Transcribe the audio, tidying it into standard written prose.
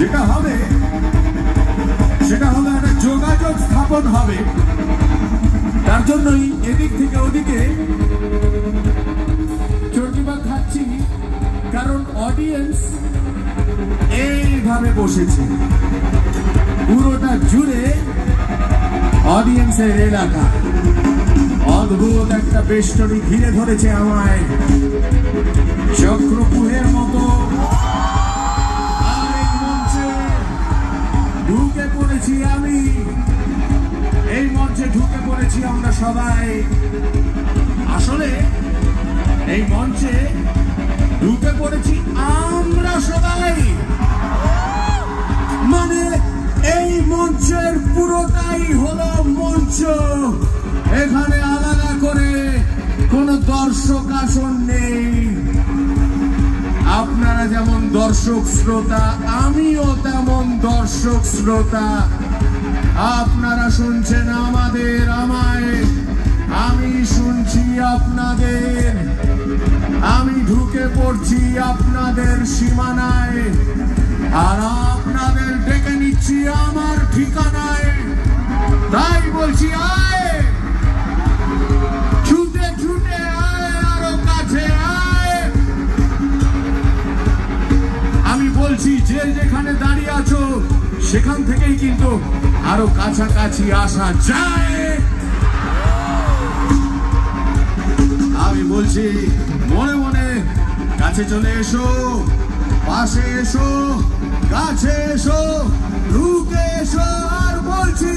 যেটা হবে সেটা হলো একটা যোগাযোগ স্থাপন হবে। তার জন্যই এদিক থেকে ওদিকে চর্কিবা খাচ্ছি, কারণ অডিয়েন্স এইভাবে বসেছে, পুরোটা জুড়ে অডিয়েন্সের এলাকা। অদ্ভুত একটা বেষ্টনী ঘিরে ধরেছে আমায়, চক্রপুহের মতো। আর এই মঞ্চে ঢুকে পড়েছি আমি, এই মঞ্চে ঢুকে পড়েছি আমরা সবাই। আসলে এই মঞ্চে ঢুকে পড়েছি আমরা সবাই, মানে এই মঞ্চের পুরোটাই হলো মঞ্চ। এখানে আলাদা করে কোনো দর্শক আসন নেই। আপনারা যেমন দর্শক শ্রোতা, আমিও তেমন দর্শক শ্রোতা। আপনারা শুনছেন আমায়, আমি শুনছি আপনাদের। আমি ঢুকে পড়ছি আপনাদের সীমানায়, আর আপনাদের ডেকে নিচ্ছি আমার ঠিকানায়। তাই বলছি, আয় ছুটে ছুটে আয়, আরো কাছে আয়। আমি বলছি যে যেখানে দাঁড়িয়ে আছো সেখান থেকেই কিন্তু আরো কাছাকাছি আসা যায়। আমি বলছি মনে মনে, কাছে চলে এসো, পাশে এসো, কাছে এসো, ঢুকে এসো। আর বলছি